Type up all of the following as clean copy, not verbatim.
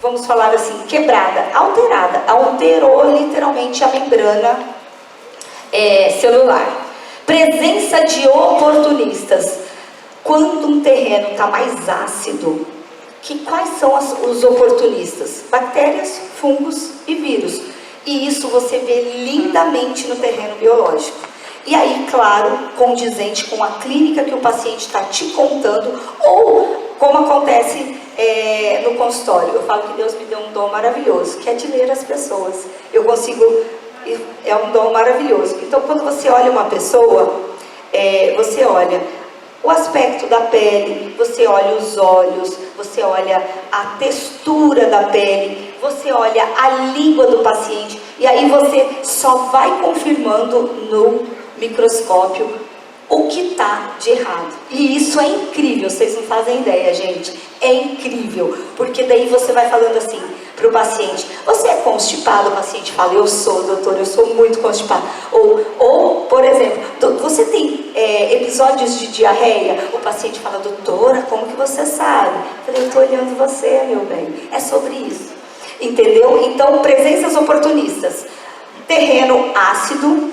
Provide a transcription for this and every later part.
Vamos falar assim, quebrada, alterada, alterou literalmente a membrana celular. Presença de oportunistas. Quando um terreno está mais ácido, quais são os oportunistas? Bactérias, fungos e vírus. E isso você vê lindamente no terreno biológico. E aí, claro, condizente com a clínica que o paciente está te contando, ou como acontece no consultório. Eu falo que Deus me deu um dom maravilhoso, que é de ler as pessoas. Eu consigo, é um dom maravilhoso. Então, quando você olha uma pessoa, você olha o aspecto da pele, você olha os olhos, você olha a textura da pele, você olha a língua do paciente, e aí você só vai confirmando no microscópio o que está de errado. E isso é incrível, vocês não fazem ideia, gente. É incrível, porque daí você vai falando assim para o paciente: você é constipado? O paciente fala: eu sou, doutor, eu sou muito constipado. Ou por exemplo, você tem episódios de diarreia? O paciente fala: doutora, como que você sabe? Eu falei: eu estou olhando você, meu bem. É sobre isso, entendeu? Então, presenças oportunistas. Terreno ácido,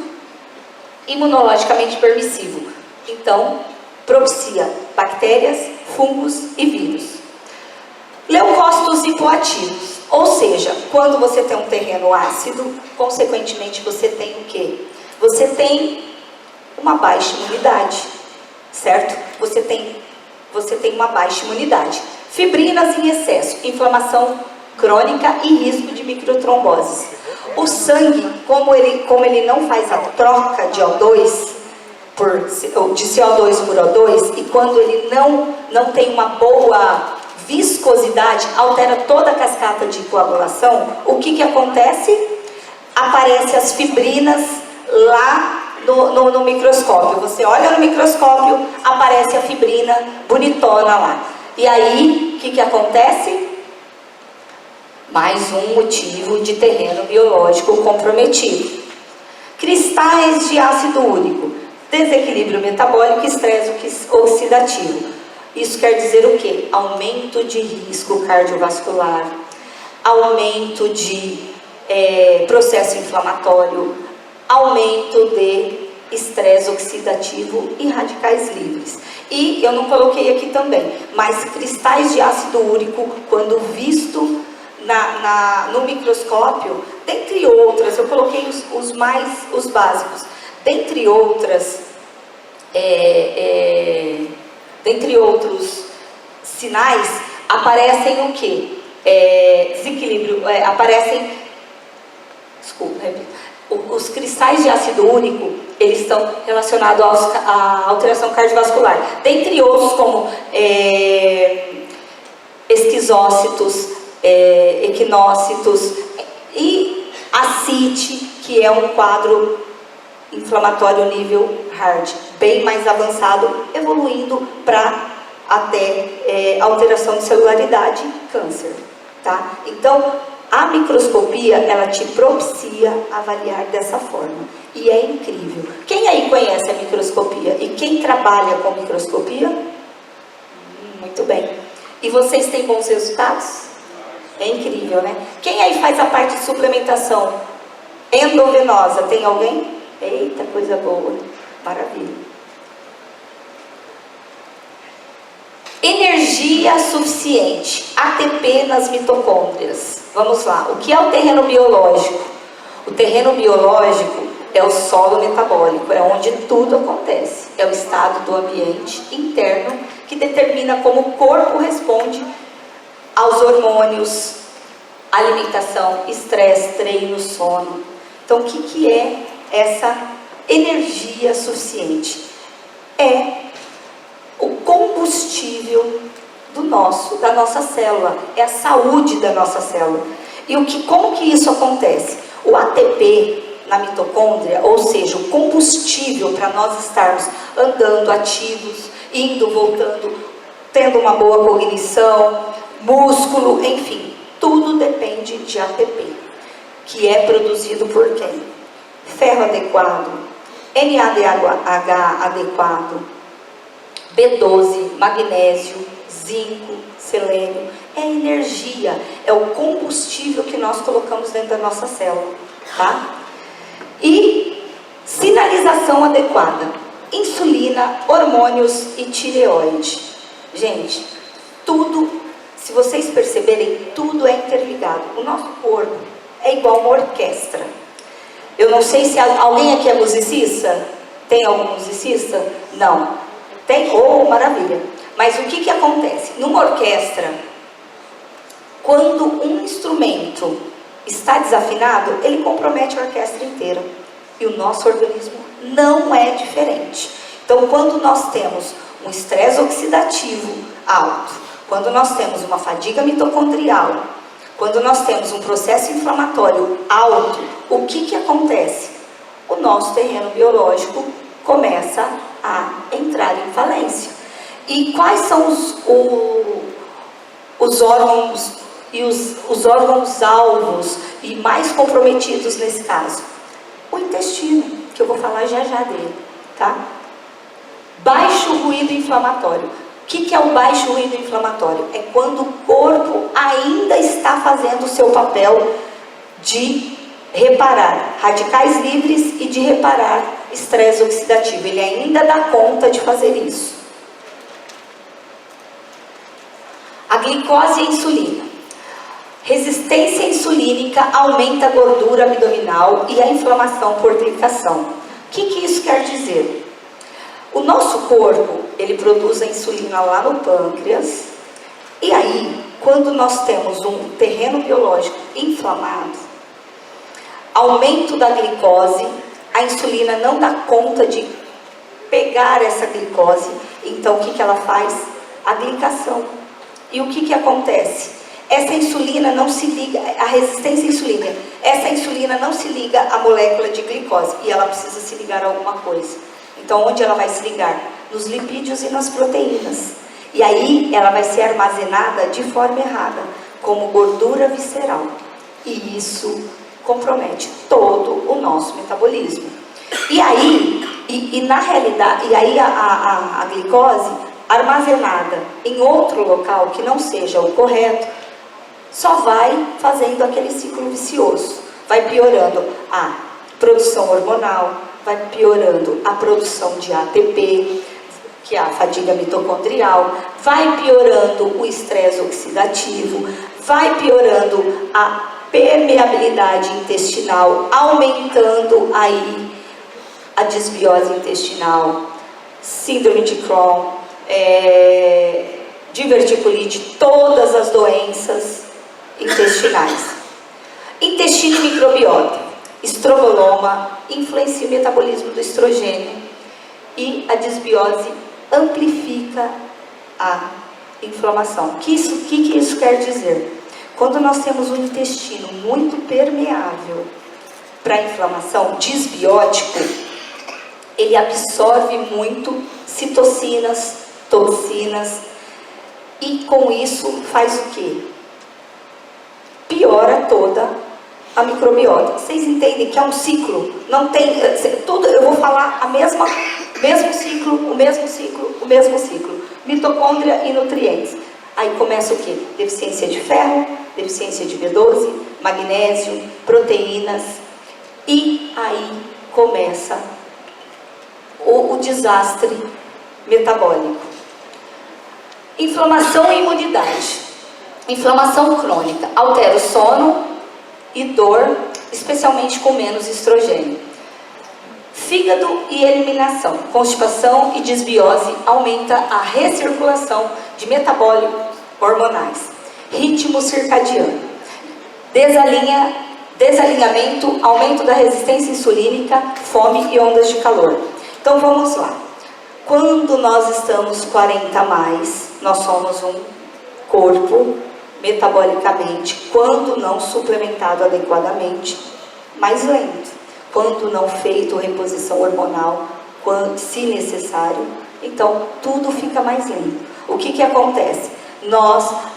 imunologicamente permissivo. Então, propicia bactérias, fungos e vírus. Leucócitos hipoativos, ou seja, quando você tem um terreno ácido, consequentemente você tem o quê? Você tem uma baixa imunidade, certo? Você tem uma baixa imunidade. Fibrinas em excesso, inflamação crônica e risco de microtromboses. O sangue, como ele não faz a troca de O2 de CO2 por O2, e quando ele não tem uma boa viscosidade, altera toda a cascata de coagulação, o que acontece? Aparecem as fibrinas lá no microscópio. Você olha no microscópio, aparece a fibrina bonitona lá. E aí, o que acontece? Mais um motivo de terreno biológico comprometido. Cristais de ácido úrico, desequilíbrio metabólico e estresse oxidativo. Isso quer dizer o quê? Aumento de risco cardiovascular, aumento de processo inflamatório, aumento de estresse oxidativo e radicais livres. E eu não coloquei aqui também, mas cristais de ácido úrico, quando visto no microscópio, dentre outras, eu coloquei os básicos, dentre outros sinais, aparecem o que? Desequilíbrio, os cristais de ácido úrico, eles estão relacionados à alteração cardiovascular, dentre outros como esquizócitos, equinócitos e ascite, que é um quadro inflamatório nível hard, bem mais avançado, evoluindo para até alteração de celularidade e câncer, tá? Então, a microscopia, ela te propicia avaliar dessa forma, e é incrível. Quem aí conhece a microscopia? E quem trabalha com microscopia? Muito bem. E vocês têm bons resultados? É incrível, né? Quem aí faz a parte de suplementação endovenosa? Tem alguém? Eita, coisa boa. Maravilha. Energia suficiente. ATP nas mitocôndrias. Vamos lá. O que é o terreno biológico? O terreno biológico é o solo metabólico. É onde tudo acontece. É o estado do ambiente interno que determina como o corpo responde aos hormônios, alimentação, estresse, treino, sono. Então, o que é essa energia suficiente? É o combustível da nossa célula, é a saúde da nossa célula. E como que isso acontece? O ATP na mitocôndria, ou seja, o combustível para nós estarmos andando ativos, indo, voltando, tendo uma boa cognição, músculo, enfim, tudo depende de ATP. que é produzido por quem? Ferro adequado, NADH adequado, B12, magnésio, zinco, selênio. É energia, é o combustível que nós colocamos dentro da nossa célula, tá? E sinalização adequada, insulina, hormônios e tireoide. Gente, tudo, se vocês perceberem, tudo é interligado. O nosso corpo é igual uma orquestra. Eu não sei se alguém aqui é musicista. Tem algum musicista? Não. Tem? Oh, maravilha. Mas o que acontece? Numa orquestra, quando um instrumento está desafinado, ele compromete a orquestra inteira. E o nosso organismo não é diferente. Então, quando nós temos um estresse oxidativo alto, quando nós temos uma fadiga mitocondrial, quando nós temos um processo inflamatório alto, o que acontece? O nosso terreno biológico começa a entrar em falência. E quais são os órgãos e os órgãos-alvos e mais comprometidos nesse caso? O intestino, que eu vou falar já dele, tá? Baixo ruído inflamatório. O que é o baixo ruído inflamatório? É quando o corpo ainda está fazendo o seu papel de reparar radicais livres e de reparar estresse oxidativo. Ele ainda dá conta de fazer isso. A glicose e a insulina. Resistência insulínica aumenta a gordura abdominal e a inflamação por tricação. O que isso quer dizer? O nosso corpo, ele produz a insulina lá no pâncreas, e aí, quando nós temos um terreno biológico inflamado, aumento da glicose, a insulina não dá conta de pegar essa glicose, então o que ela faz? A glicação. E o que acontece? Essa insulina não se liga, a resistência à insulina, essa insulina não se liga à molécula de glicose, e ela precisa se ligar a alguma coisa. Então, onde ela vai se ligar? Nos lipídios e nas proteínas. E aí, ela vai ser armazenada de forma errada, como gordura visceral. E isso compromete todo o nosso metabolismo. E aí, na realidade, a glicose armazenada em outro local que não seja o correto, só vai fazendo aquele ciclo vicioso. Vai piorando a produção hormonal, vai piorando a produção de ATP, que é a fadiga mitocondrial, vai piorando o estresse oxidativo, vai piorando a permeabilidade intestinal, aumentando aí a desbiose intestinal, síndrome de Crohn, diverticulite, todas as doenças intestinais. Intestino e microbiota, estroboloma, influencia o metabolismo do estrogênio, e a desbiose amplifica a inflamação. O que isso quer dizer? Quando nós temos um intestino muito permeável para a inflamação, desbiótico, ele absorve muito citocinas, toxinas, e com isso faz o quê? Piora toda a microbiota. Vocês entendem que é um ciclo? Não tem tudo. Eu vou falar mesmo ciclo. Mitocôndria e nutrientes. Aí começa o quê? Deficiência de ferro, deficiência de B12, magnésio, proteínas, e aí começa o desastre metabólico. Inflamação e imunidade. Inflamação crônica altera o sono e dor, especialmente com menos estrogênio. Fígado e eliminação. Constipação e desbiose aumenta a recirculação de metabólicos hormonais. Ritmo circadiano. Desalinhamento, aumento da resistência insulínica, fome e ondas de calor. Então vamos lá. Quando nós estamos 40 a mais, nós somos um corpo metabolicamente, quando não suplementado adequadamente, mais lento. Quando não feito reposição hormonal, se necessário, então tudo fica mais lento. O que acontece?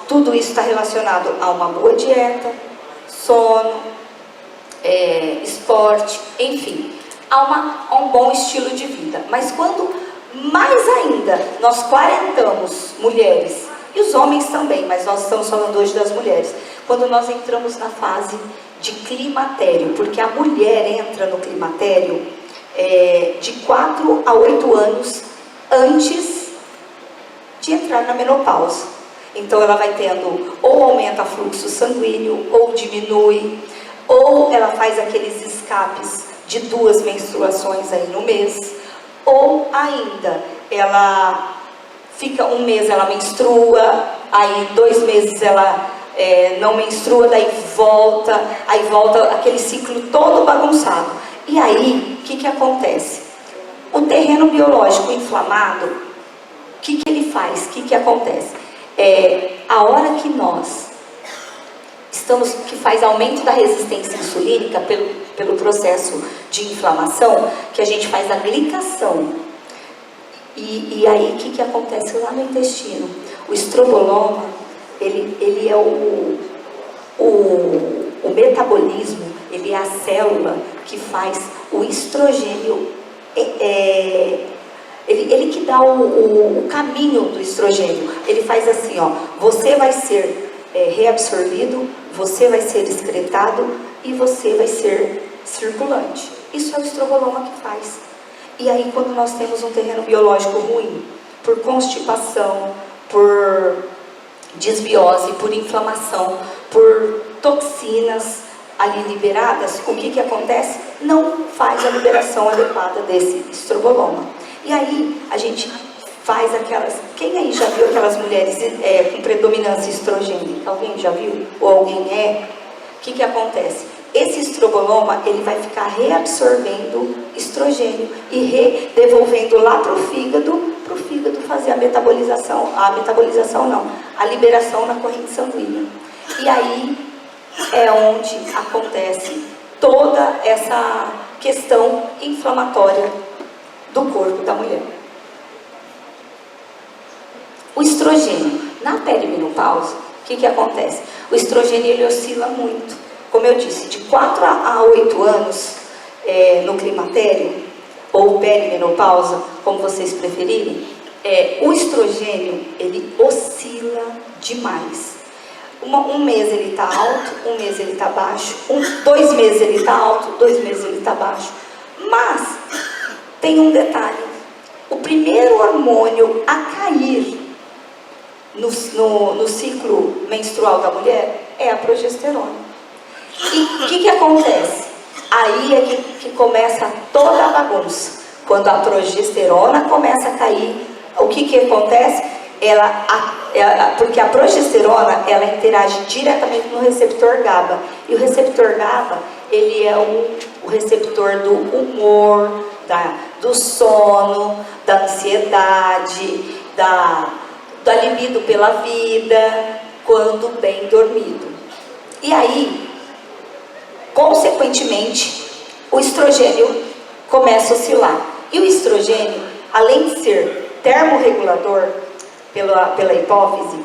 Tudo isso está relacionado a uma boa dieta, sono, esporte, enfim, há um bom estilo de vida. Mas quando mais ainda nós quarentamos mulheres, e os homens também, mas nós estamos falando hoje das mulheres, quando nós entramos na fase de climatério, porque a mulher entra no climatério de 4 a 8 anos antes de entrar na menopausa. Então ela vai tendo, ou aumenta o fluxo sanguíneo, ou diminui, ou ela faz aqueles escapes de 2 menstruações aí no mês, ou ainda ela fica um mês ela menstrua, aí 2 meses ela não menstrua, daí volta aquele ciclo todo bagunçado. E aí, o que acontece? O terreno biológico inflamado, o que ele faz? O que acontece? A hora que nós que faz aumento da resistência insulínica pelo processo de inflamação, que a gente faz a glicação. E aí, o que acontece lá no intestino? O estroboloma, ele é o metabolismo, ele é a célula que faz o estrogênio, ele que dá o caminho do estrogênio. Ele faz assim, ó, você vai ser reabsorvido, você vai ser excretado e você vai ser circulante. Isso é o estroboloma que faz. E aí, quando nós temos um terreno biológico ruim, por constipação, por desbiose, por inflamação, por toxinas ali liberadas, o que acontece? Não faz a liberação adequada desse estroboloma. E aí, a gente faz aquelas... Quem aí já viu aquelas mulheres com predominância estrogênica? Alguém já viu? Ou alguém é? O que acontece? Esse estroboloma, ele vai ficar reabsorvendo estrogênio e devolvendo lá para o fígado fazer a liberação na corrente sanguínea. E aí é onde acontece toda essa questão inflamatória do corpo da mulher. O estrogênio, na perimenopausa, o que acontece? O estrogênio, ele oscila muito. Como eu disse, de 4 a 8 anos no climatério, ou perimenopausa, como vocês preferirem, o estrogênio, ele oscila demais. Um mês ele está alto, um mês ele está baixo, 2 meses ele está alto, 2 meses ele está baixo. Mas, tem um detalhe, o primeiro hormônio a cair no ciclo menstrual da mulher é a progesterona. E o que acontece? Aí é que começa toda a bagunça. Quando a progesterona começa a cair, o que acontece? Porque a progesterona, ela interage diretamente no receptor GABA. E o receptor GABA, ele é o receptor do humor, do sono, da ansiedade, da libido pela vida, quando bem dormido. E aí, consequentemente, o estrogênio começa a oscilar. E o estrogênio, além de ser termorregulador pela hipófise,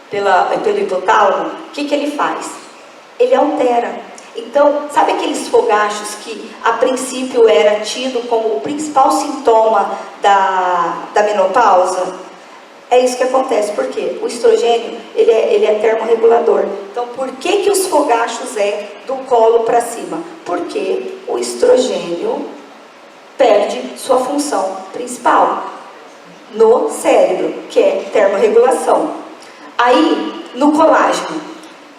pelo hipotálamo, o que ele faz? Ele altera. Então, sabe aqueles fogachos que a princípio era tido como o principal sintoma da menopausa? É isso que acontece, porque o estrogênio, ele é termorregulador. Então, por que os fogachos do colo para cima? Porque o estrogênio perde sua função principal no cérebro, que é termorregulação. Aí, no colágeno,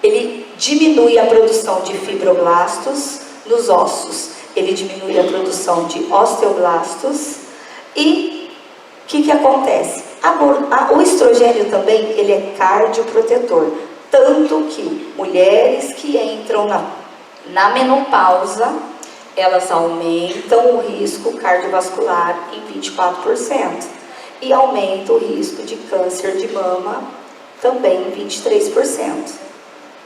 ele diminui a produção de fibroblastos nos ossos, ele diminui a produção de osteoblastos e o que acontece? O estrogênio também, ele é cardioprotetor, tanto que mulheres que entram na menopausa, elas aumentam o risco cardiovascular em 24% e aumentam o risco de câncer de mama também em 23%,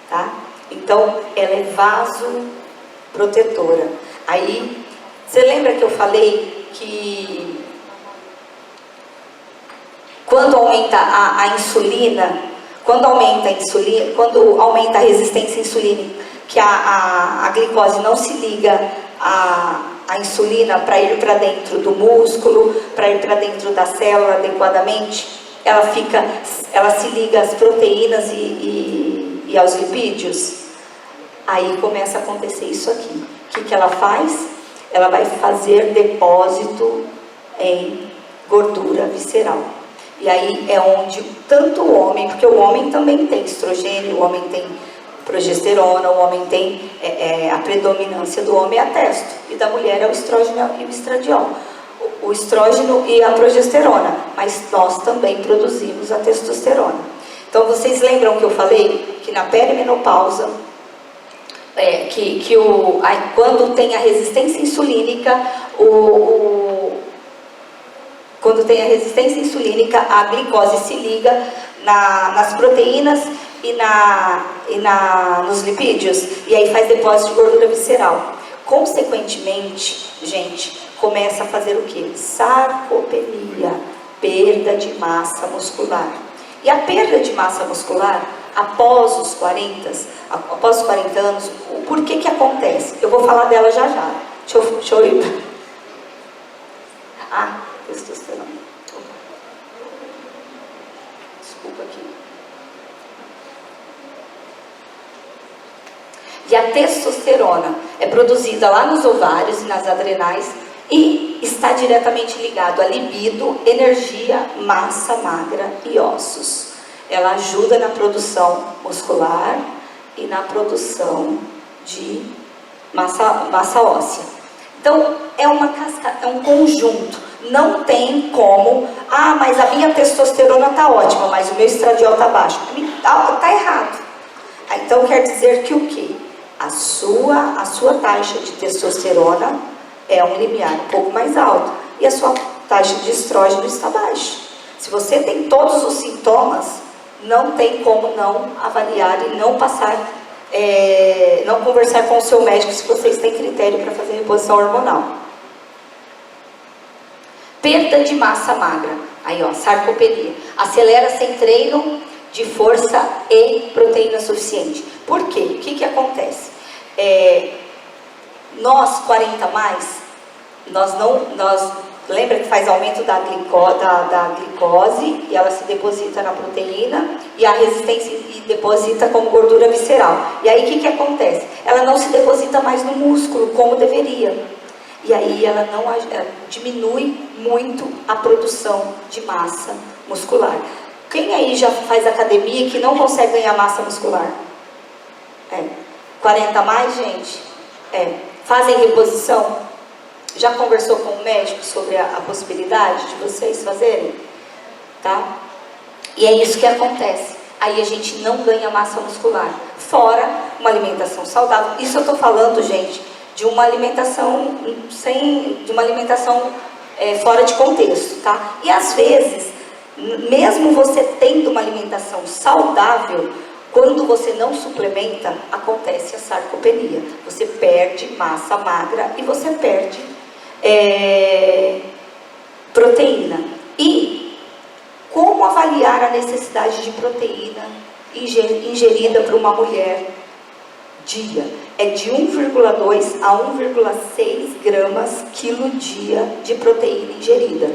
tá? Então, ela é vasoprotetora. Aí, você lembra que eu falei que quando aumenta a insulina, quando aumenta a resistência que a glicose não se liga à insulina para ir para dentro do músculo, para ir para dentro da célula adequadamente, ela se liga às proteínas e aos lipídios. Aí começa a acontecer isso aqui. O que ela faz? Ela vai fazer depósito em gordura visceral. E aí é onde tanto o homem, porque o homem também tem estrogênio, o homem tem progesterona, o homem tem a predominância do homem é a testo, e da mulher é o estrógeno e o estradiol. O estrógeno e a progesterona, mas nós também produzimos a testosterona. Então vocês lembram que eu falei que na perimenopausa, quando tem a resistência insulínica, quando tem a resistência insulínica, a glicose se liga nas proteínas e nos lipídios, e aí faz depósito de gordura visceral. Consequentemente, gente, começa a fazer o que? Sarcopenia, perda de massa muscular. E a perda de massa muscular, após os 40 anos, por que acontece? Eu vou falar dela já já. Deixa eu ir. Testosterona. Desculpa aqui. E a testosterona é produzida lá nos ovários e nas adrenais e está diretamente ligado à libido, energia, massa magra e ossos. Ela ajuda na produção muscular e na produção de massa óssea. Então, é um conjunto. Não tem como, mas a minha testosterona está ótima, mas o meu estradiol está baixo. Está errado. Então, quer dizer que o quê? A sua taxa de testosterona é um limiar um pouco mais alto e a sua taxa de estrógeno está baixa. Se você tem todos os sintomas, não tem como não avaliar e não passar, não conversar com o seu médico se vocês têm critério para fazer reposição hormonal. Perda de massa magra, aí ó, sarcopenia, acelera sem treino de força e proteína suficiente. Por quê? O que acontece? Nós 40 mais, lembra que faz aumento da glicose e ela se deposita na proteína e a resistência e deposita como gordura visceral. E aí o que acontece? Ela não se deposita mais no músculo como deveria. E aí ela diminui muito a produção de massa muscular. Quem aí já faz academia que não consegue ganhar massa muscular? 40 a mais, gente? Fazem reposição? Já conversou com o médico sobre a possibilidade de vocês fazerem? Tá? E é isso que acontece. Aí a gente não ganha massa muscular. Fora uma alimentação saudável. Isso eu estou falando, gente, de uma alimentação fora de contexto, tá? E às vezes, mesmo você tendo uma alimentação saudável, quando você não suplementa, acontece a sarcopenia. Você perde massa magra e você perde proteína. E como avaliar a necessidade de proteína ingerida por uma mulher dia? É de 1,2 a 1,6 gramas quilo dia de proteína ingerida,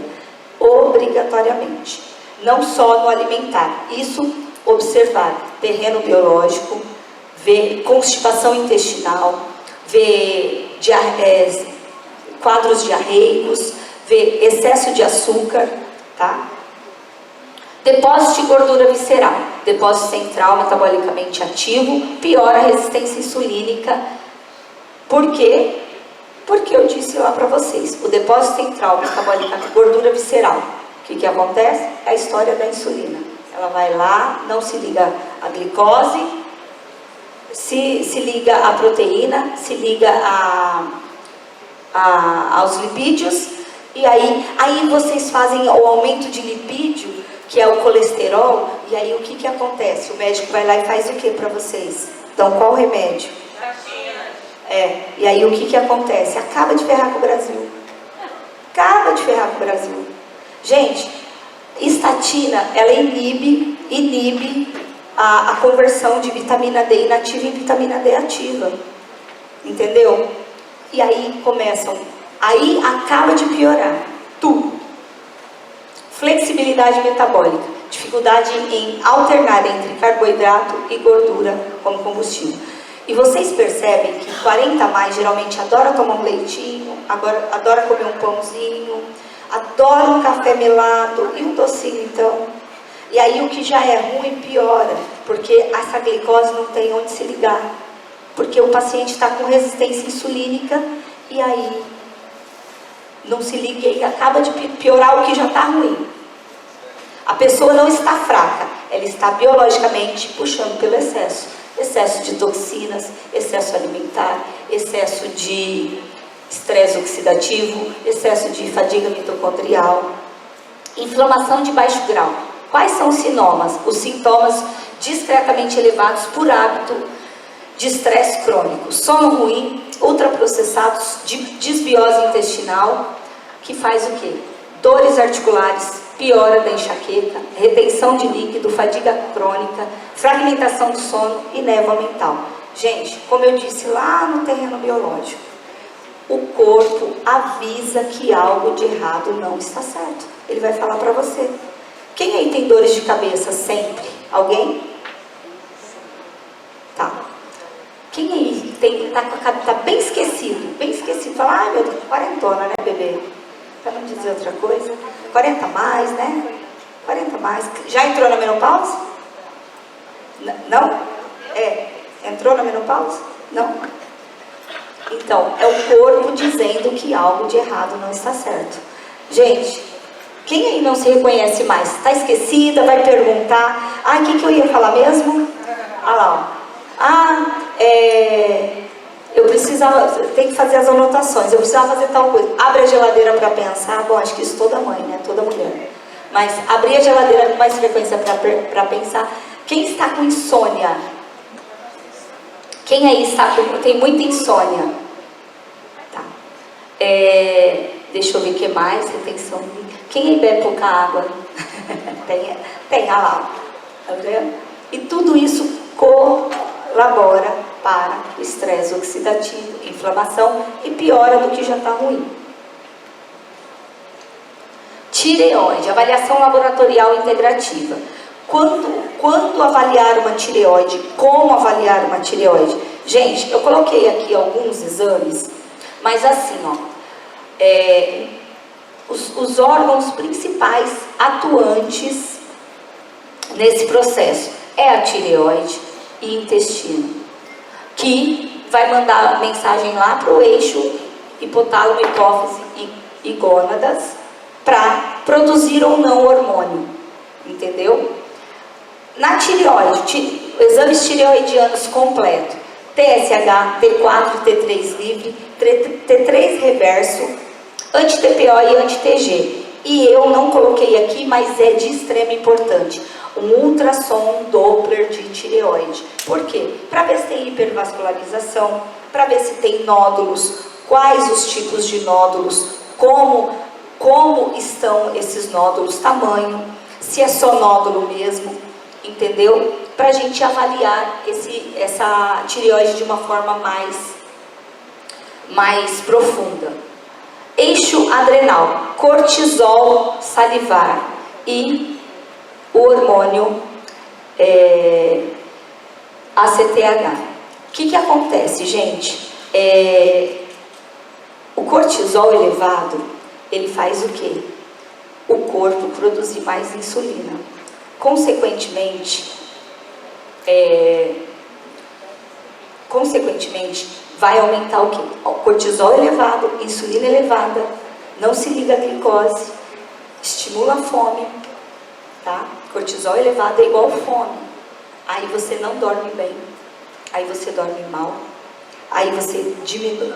obrigatoriamente. Não só no alimentar. Isso, observar terreno biológico, ver constipação intestinal, ver quadros diarreicos, ver excesso de açúcar, tá? Depósito de gordura visceral, depósito central metabolicamente ativo, piora a resistência insulínica. Por quê? Porque eu disse lá para vocês, o depósito central metabolicamente, gordura visceral, o que acontece? É a história da insulina. Ela vai lá, não se liga à glicose, se liga à proteína, se liga aos lipídios, e aí vocês fazem o aumento de lipídio, que é o colesterol, e aí o que acontece? O médico vai lá e faz o que para vocês? Então, qual remédio? E aí o que acontece? Acaba de ferrar com o Brasil. Acaba de ferrar com o Brasil. Gente, estatina, ela inibe a conversão de vitamina D inativa em vitamina D ativa. Entendeu? E aí aí acaba de piorar tudo. Flexibilidade metabólica, dificuldade em alternar entre carboidrato e gordura como combustível. E vocês percebem que 40 a mais geralmente adora tomar um leitinho, adora comer um pãozinho, adora um café melado e um docinho então. E aí o que já é ruim piora, porque essa glicose não tem onde se ligar. Porque o paciente está com resistência insulínica e aí não se liga e acaba de piorar o que já está ruim. A pessoa não está fraca, ela está biologicamente puxando pelo excesso. Excesso de toxinas, excesso alimentar, excesso de estresse oxidativo, excesso de fadiga mitocondrial, inflamação de baixo grau. Quais são os sintomas? Os sintomas discretamente elevados por hábito de estresse crônico, sono ruim, ultraprocessados, desbiose intestinal, que faz o quê? Dores articulares, piora da enxaqueca, retenção de líquido, fadiga crônica, fragmentação do sono e névoa mental. Gente, como eu disse lá no terreno biológico, o corpo avisa que algo de errado não está certo. Ele vai falar para você. Quem aí tem dores de cabeça sempre? Alguém? Tá. Quem aí tá bem esquecido? Bem esquecido. Fala, ai meu Deus, quarentona, né, bebê? Para não dizer outra coisa. 40 mais, né? 40 mais. Já entrou na menopausa? Não? Entrou na menopausa? Não. Então, é o corpo dizendo que algo de errado não está certo. Gente, quem aí não se reconhece mais? Está esquecida, vai perguntar. O que eu ia falar mesmo? Lá, ó. Tem que fazer as anotações. Eu precisava fazer tal coisa. Abre a geladeira para pensar. Bom, acho que isso toda mãe, né? Toda mulher. Mas abrir a geladeira com mais frequência para pensar. Quem está com insônia? Quem aí tem muita insônia? Tá. Deixa eu ver o que mais. Retenção. Quem aí bebe pouca água? Tem, lá. Tá vendo? E tudo isso colabora para o estresse oxidativo, inflamação e piora do que já está ruim. Tireoide, avaliação laboratorial integrativa. Quando avaliar uma tireoide? Como avaliar uma tireoide? Gente, eu coloquei aqui alguns exames, mas assim, ó, os órgãos principais atuantes nesse processo é a tireoide e intestino, que vai mandar mensagem lá para o eixo hipotálamo, hipófise e gônadas para produzir ou não hormônio, entendeu? Na tireoide, exames tireoidianos completo, TSH, T4, T3 livre, T3 reverso, anti-TPO e anti-TG. E eu não coloquei aqui, mas é de extrema importância, um ultrassom Doppler de tireoide. Por quê? Para ver se tem hipervascularização, para ver se tem nódulos, quais os tipos de nódulos, como estão esses nódulos, tamanho, se é só nódulo mesmo, entendeu? Para a gente avaliar essa tireoide de uma forma mais profunda. Eixo adrenal, cortisol salivar e o hormônio ACTH. O que acontece, gente? O cortisol elevado, ele faz o quê? O corpo produzir mais insulina. Consequentemente, vai aumentar o quê? O cortisol elevado, insulina elevada, não se liga a glicose, estimula a fome, tá? Cortisol elevado é igual fome. Aí você não dorme bem, aí você dorme mal, aí você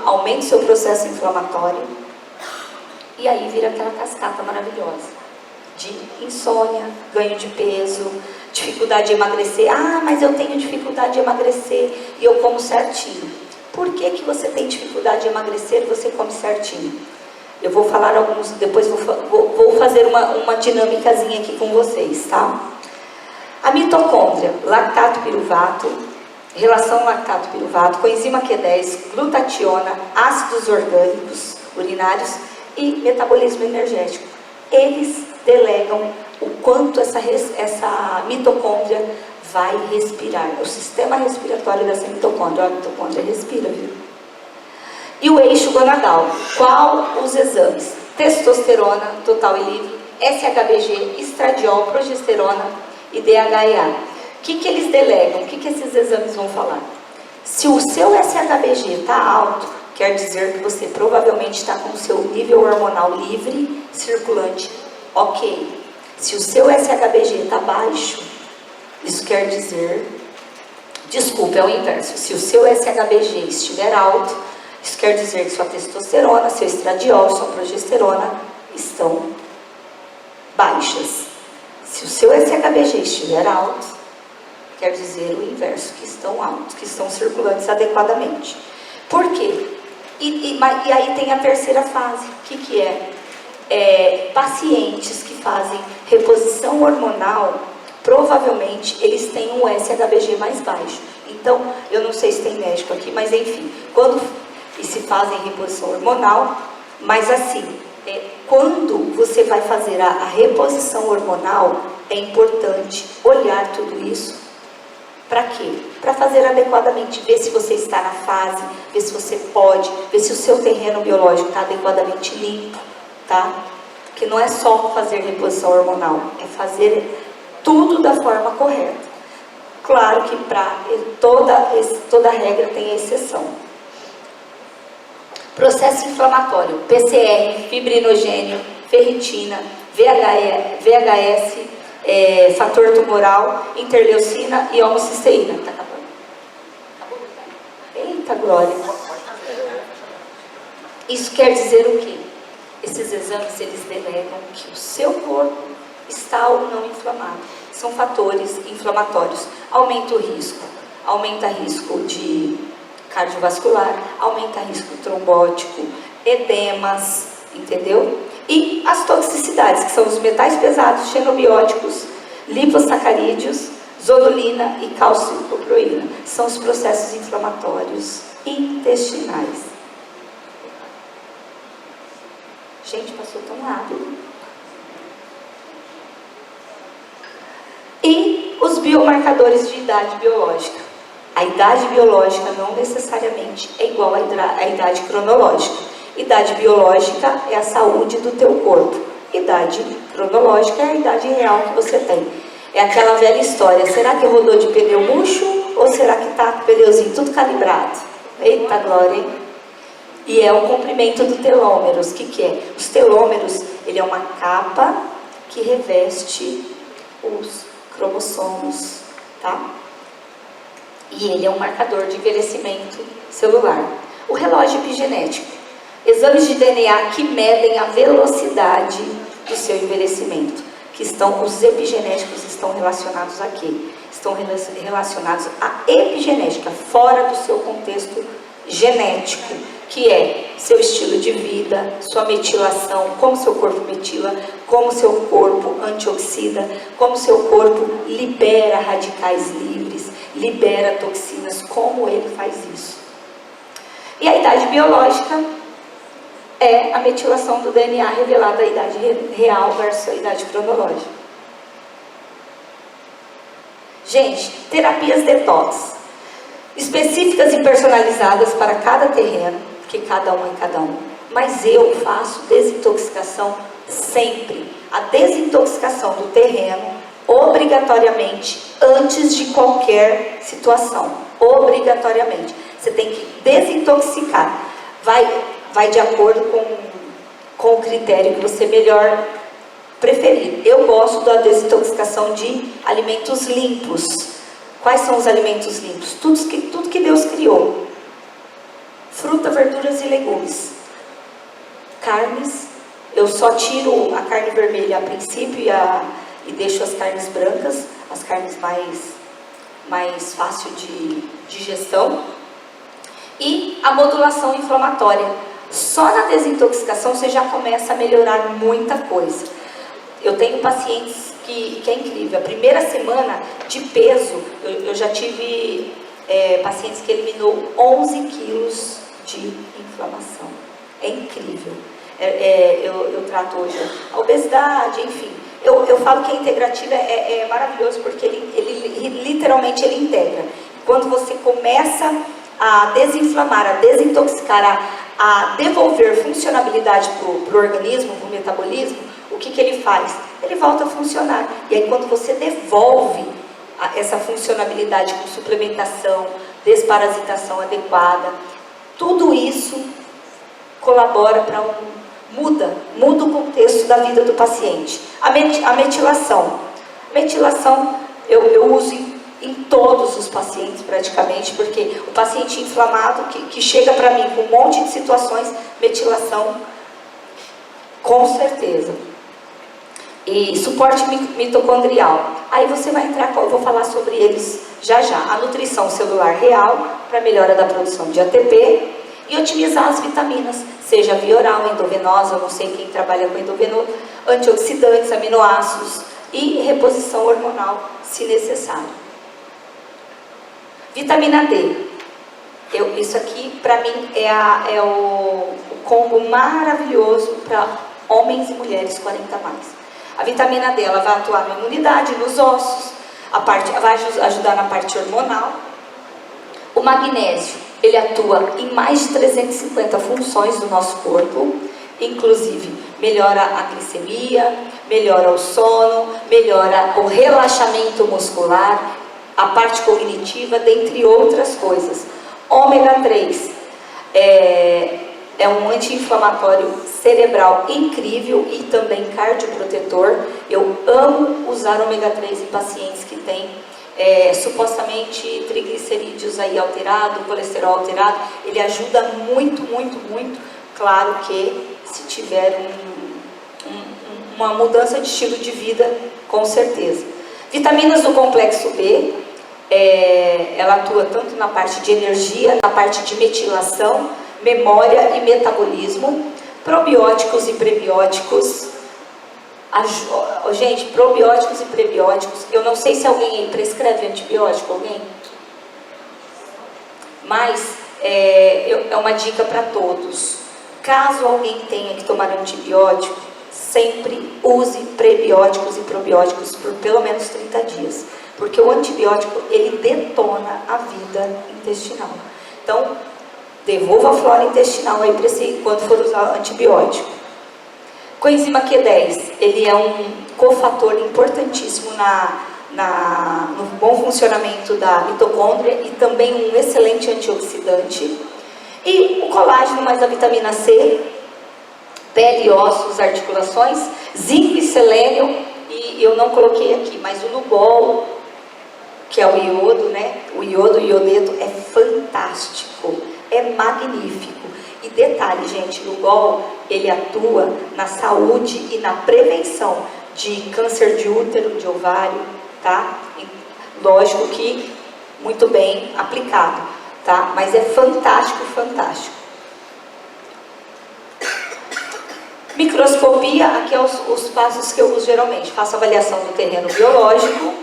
aumenta o seu processo inflamatório e aí vira aquela cascata maravilhosa de insônia, ganho de peso, dificuldade de emagrecer. Mas eu tenho dificuldade de emagrecer e eu como certinho. Por que você tem dificuldade de emagrecer e você come certinho? Eu vou falar alguns, depois vou fazer uma dinâmicazinha aqui com vocês, tá? A mitocôndria, lactato piruvato, relação lactato-piruvato, coenzima Q10, glutationa, ácidos orgânicos urinários e metabolismo energético. Eles delegam o quanto essa mitocôndria vai respirar. O sistema respiratório dessa mitocôndria. A mitocôndria respira, viu? E o eixo gonadal. Qual os exames? Testosterona, total e livre, SHBG, estradiol, progesterona e DHEA. O que eles delegam? O que esses exames vão falar? Se o seu SHBG está alto, quer dizer que você provavelmente está com o seu nível hormonal livre, circulante, ok. Se o seu SHBG está baixo, isso quer dizer, desculpa, é o inverso. Se o seu SHBG estiver alto, isso quer dizer que sua testosterona, seu estradiol, sua progesterona estão baixas. Se o seu SHBG estiver alto, quer dizer o inverso, que estão altos, que estão circulantes adequadamente. Por quê? E aí tem a terceira fase, que é? Pacientes que fazem reposição hormonal, provavelmente eles têm um SHBG mais baixo. Então, eu não sei se tem médico aqui, mas enfim, quando se fazem reposição hormonal, mas assim, quando você vai fazer a reposição hormonal, é importante olhar tudo isso. Para quê? Para fazer adequadamente, ver se você está na fase, ver se você pode, ver se o seu terreno biológico está adequadamente limpo, tá? Porque não é só fazer reposição hormonal, é fazer tudo da forma correta. Claro que para toda regra tem exceção. Processo inflamatório, PCR, fibrinogênio, ferritina, VHS, fator tumoral, interleucina e homocisteína. Tá acabando? Acabou? Eita glória! Isso quer dizer o quê? Esses exames, eles delegam que o seu corpo está ou não inflamado. São fatores inflamatórios. Aumenta o risco de cardiovascular, aumenta o risco trombótico, edemas, entendeu? E as toxicidades, que são os metais pesados, xenobióticos, lipossacarídeos, zonulina e calcipoproína. São os processos inflamatórios intestinais. Gente, passou tão rápido. E os biomarcadores de idade biológica. A idade biológica não necessariamente é igual à idade cronológica. Idade biológica é a saúde do teu corpo. Idade cronológica é a idade real que você tem. É aquela velha história, será que rodou de pneu murcho ou será que está com o pneuzinho tudo calibrado? Eita glória, hein? E é o comprimento do telômeros. O que é? Os telômeros, ele é uma capa que reveste os cromossomos, tá? E ele é um marcador de envelhecimento celular. O relógio epigenético. Exames de DNA que medem a velocidade do seu envelhecimento. Os epigenéticos estão relacionados a quê? Estão relacionados à epigenética, fora do seu contexto genético, que é seu estilo de vida, sua metilação, como seu corpo metila, como seu corpo antioxida, como seu corpo libera radicais livres, libera toxinas, como ele faz isso. E a idade biológica é a metilação do DNA revelada a idade real versus a idade cronológica. Gente, terapias detox, específicas e personalizadas para cada terreno, porque cada um é cada um. Mas eu faço desintoxicação sempre. A desintoxicação do terreno, obrigatoriamente, antes de qualquer situação. Obrigatoriamente. Você tem que desintoxicar. Vai de acordo com o critério que você melhor preferir. Eu gosto da desintoxicação de alimentos limpos. Quais são os alimentos limpos? Tudo que Deus criou. Fruta, verduras e legumes. Carnes, eu só tiro a carne vermelha a princípio e deixo as carnes brancas, as carnes mais fácil de digestão. E a modulação inflamatória. Só na desintoxicação você já começa a melhorar muita coisa. Eu tenho pacientes que é incrível. A primeira semana de peso, eu já tive pacientes que eliminou 11 quilos de inflamação. É incrível. Eu trato hoje a obesidade, enfim. Eu falo que a integrativa é maravilhoso porque ele literalmente ele integra. Quando você começa a desinflamar, a desintoxicar, a devolver funcionalidade para o organismo, para o metabolismo, o que ele faz? Ele volta a funcionar. E aí quando você devolve essa funcionalidade com suplementação, desparasitação adequada, tudo isso colabora para muda o contexto da vida do paciente. A metilação. Metilação eu uso em todos os pacientes praticamente, porque o paciente inflamado que chega para mim com um monte de situações, metilação, com certeza. E suporte mitocondrial. Aí você vai entrar, eu vou falar sobre eles já já. A nutrição celular real, para melhora da produção de ATP, e otimizar as vitaminas, seja via oral, endovenosa, não sei quem trabalha com endovenoso, antioxidantes, aminoácidos e reposição hormonal, se necessário. Vitamina D. Isso aqui, para mim, é o combo maravilhoso para homens e mulheres 40 mais. A vitamina D, ela vai atuar na imunidade, nos ossos, vai ajudar na parte hormonal. O magnésio, ele atua em mais de 350 funções do nosso corpo, inclusive melhora a glicemia, melhora o sono, melhora o relaxamento muscular, a parte cognitiva, dentre outras coisas. Ômega 3 é um anti-inflamatório cerebral incrível e também cardioprotetor. Eu amo usar ômega 3 em pacientes que têm supostamente triglicerídeos aí alterado, colesterol alterado. Ele ajuda muito, muito, muito. Claro que se tiver uma mudança de estilo de vida, com certeza. Vitaminas do complexo B, ela atua tanto na parte de energia, na parte de metilação, memória e metabolismo. Probióticos e prebióticos. Gente, probióticos e prebióticos, eu não sei se alguém aí prescreve antibiótico, alguém? Mas é uma dica para todos. Caso alguém tenha que tomar antibiótico, sempre use prebióticos e probióticos por pelo menos 30 dias. Porque o antibiótico, ele detona a vida intestinal. Então, devolva a flora intestinal aí para esse, quando for usar antibiótico. Coenzima Q10, ele é um cofator importantíssimo no bom funcionamento da mitocôndria e também um excelente antioxidante. E o colágeno mais a vitamina C, pele, ossos, articulações, zinco e selênio, e eu não coloquei aqui, mas o Nubol, que é o iodo, né? O iodo, o iodeto é fantástico, é magnífico. E detalhe, gente, o Nubol, ele atua na saúde e na prevenção de câncer de útero, de ovário, tá? E, lógico que muito bem aplicado, tá? Mas é fantástico, fantástico. Microscopia, aqui é os passos que eu uso geralmente. Faço avaliação do terreno biológico,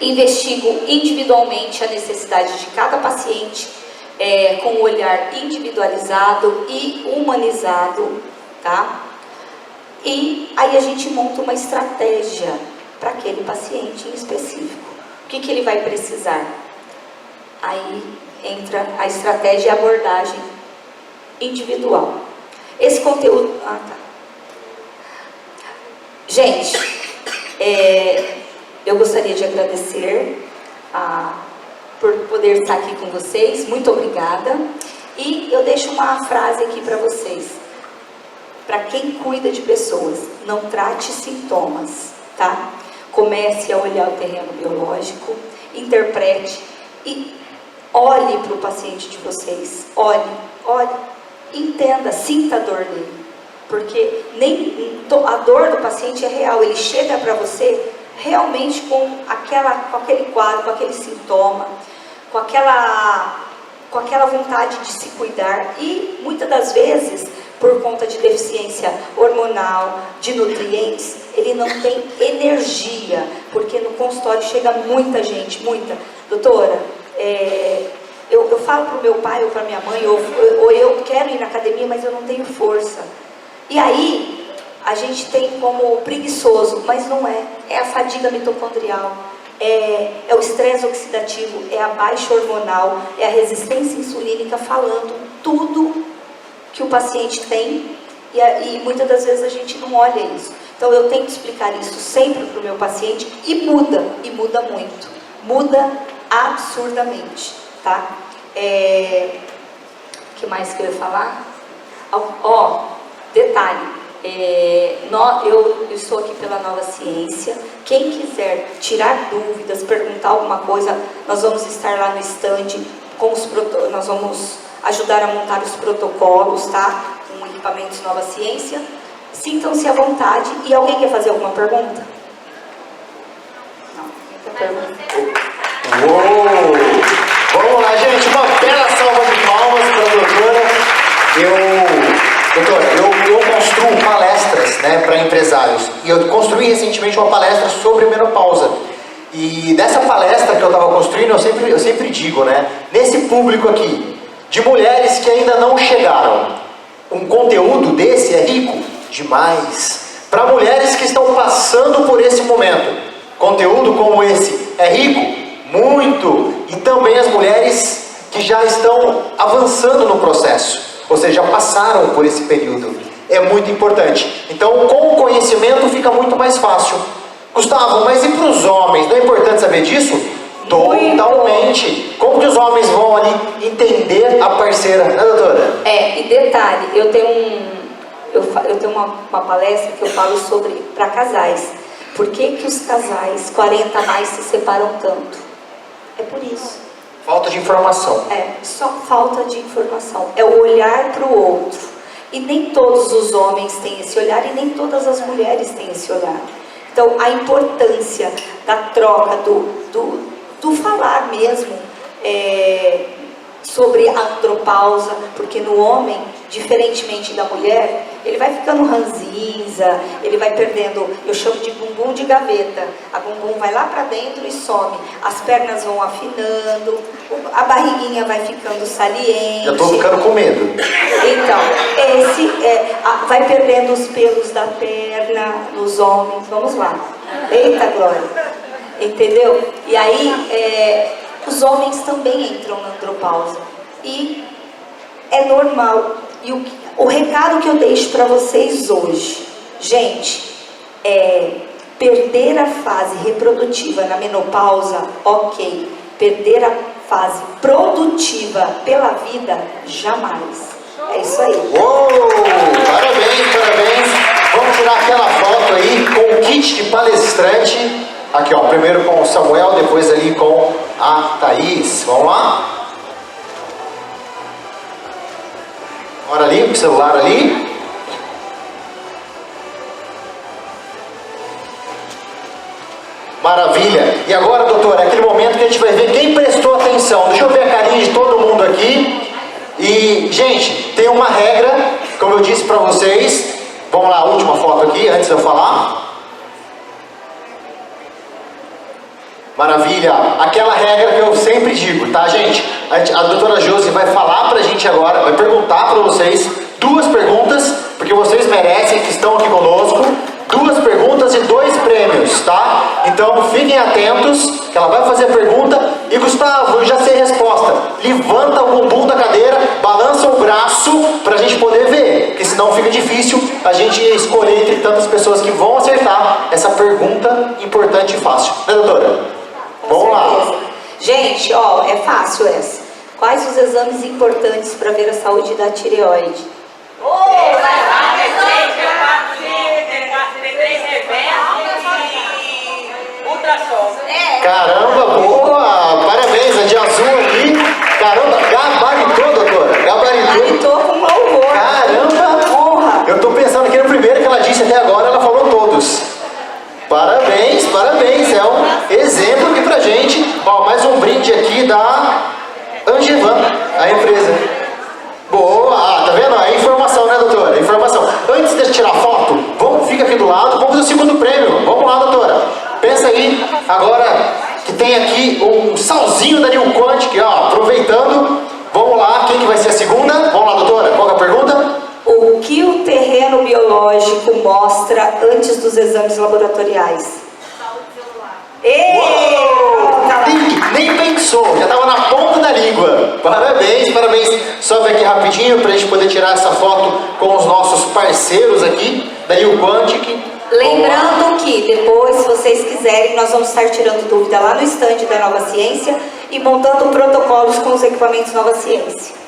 investigo individualmente a necessidade de cada paciente, com um olhar individualizado e humanizado, tá? E aí a gente monta uma estratégia para aquele paciente em específico. O que ele vai precisar? Aí entra a estratégia e abordagem individual. Esse conteúdo... Gente, eu gostaria de agradecer por poder estar aqui com vocês. Muito obrigada. E eu deixo uma frase aqui para vocês. Para quem cuida de pessoas, não trate sintomas, tá? Comece a olhar o terreno biológico, interprete e olhe para o paciente de vocês. Olhe, entenda, sinta a dor dele. Porque a dor do paciente é real, ele chega para você realmente com aquele quadro, com aquele sintoma, com aquela vontade de se cuidar, e muitas das vezes por conta de deficiência hormonal, de nutrientes, ele não tem energia, porque no consultório chega muita gente, muita. Doutora, eu falo para o meu pai ou para minha mãe, ou eu quero ir na academia, mas eu não tenho força. E aí, a gente tem como preguiçoso, mas não é. É a fadiga mitocondrial, é o estresse oxidativo, é a baixa hormonal, é a resistência insulínica, falando tudo que o paciente tem, e muitas das vezes a gente não olha isso. Então eu tento explicar isso sempre para o meu paciente, e muda muito, muda absurdamente, tá? O que mais que eu ia falar? Detalhe, eu estou aqui pela Nova Ciência. Quem quiser tirar dúvidas, perguntar alguma coisa, nós vamos estar lá no stand, nós vamos ajudar a montar os protocolos, tá? Com equipamentos Nova Ciência. Sintam-se à vontade. E alguém quer fazer alguma pergunta? Não, ninguém quer pergunta. Uou! Vamos lá, gente. Uma bela salva de palmas para a doutora. Eu construo palestras, né, para empresários. E eu construí recentemente uma palestra sobre menopausa. E dessa palestra que eu estava construindo, eu sempre digo, né, nesse público aqui, de mulheres que ainda não chegaram, um conteúdo desse é rico demais. Para mulheres que estão passando por esse momento, conteúdo como esse é rico muito. E também as mulheres que já estão avançando no processo, ou seja, já passaram por esse período. É muito importante. Então, com o conhecimento fica muito mais fácil. Gustavo, mas e para os homens? Não é importante saber disso? Totalmente. Como que os homens vão ali entender a parceira, né, doutora? E detalhe, eu tenho uma palestra que eu falo sobre para casais. Por que os casais 40 a mais se separam tanto? É por isso. Falta de informação. Só falta de informação. É o olhar para o outro. E nem todos os homens têm esse olhar, e nem todas as mulheres têm esse olhar. Então, a importância da troca, do falar mesmo sobre a andropausa, porque no homem, diferentemente da mulher, ele vai ficando ranzinza, ele vai perdendo, eu chamo de bumbum de gaveta. A bumbum vai lá para dentro e some, as pernas vão afinando, a barriguinha vai ficando saliente. Já estou ficando com medo. Então, vai perdendo os pelos da perna nos homens. Vamos lá. Eita glória. Entendeu? E aí, os homens também entram na andropausa. E é normal. E o recado que eu deixo para vocês hoje, gente, perder a fase reprodutiva na menopausa, ok. Perder a fase produtiva pela vida, jamais. É isso aí. Uou! Parabéns. Vamos tirar aquela foto aí com o kit de palestrante. Aqui, ó, primeiro com o Samuel, depois ali com a Thaís. Vamos lá? Bora ali, com o celular ali. Maravilha. E agora, doutora, é aquele momento que a gente vai ver quem prestou atenção. Deixa eu ver a carinha de todo mundo aqui. E, gente, tem uma regra, como eu disse pra vocês. Vamos lá, a última foto aqui, antes de eu falar. Maravilha. Aquela regra que eu sempre digo, tá, gente? A doutora Josi vai falar pra gente agora, vai perguntar pra vocês 2 perguntas, porque vocês merecem, que estão aqui conosco. 2 perguntas e 2 prêmios, tá? Então fiquem atentos, que ela vai fazer a pergunta. E Gustavo, eu já sei a resposta. Levanta o bumbum da cadeira, balança o braço pra gente poder ver, porque senão fica difícil a gente escolher entre tantas pessoas que vão acertar essa pergunta importante e fácil. Né, doutora? Vamos lá. Gente, é fácil essa. Quais os exames importantes para ver a saúde da tireoide? Caramba, boa! Parabéns, a de azul aqui. Caramba, gabaritou, doutora. Gabaritou com louvor. Caramba! Honra. Eu tô pensando que no primeiro que ela disse até agora, ela falou todos. Parabéns. É um exemplo aqui pra gente. Ó, mais um brinde aqui da Angevan, a empresa. Boa! Tá vendo? É informação, né, doutora? biológico mostra antes dos exames laboratoriais? Nem pensou, já estava na ponta da língua. Parabéns, parabéns. Sobe aqui rapidinho para a gente poder tirar essa foto com os nossos parceiros aqui, da Rio Quantic. Lembrando que depois, se vocês quiserem, nós vamos estar tirando dúvida lá no stand da Nova Ciência e montando protocolos com os equipamentos Nova Ciência.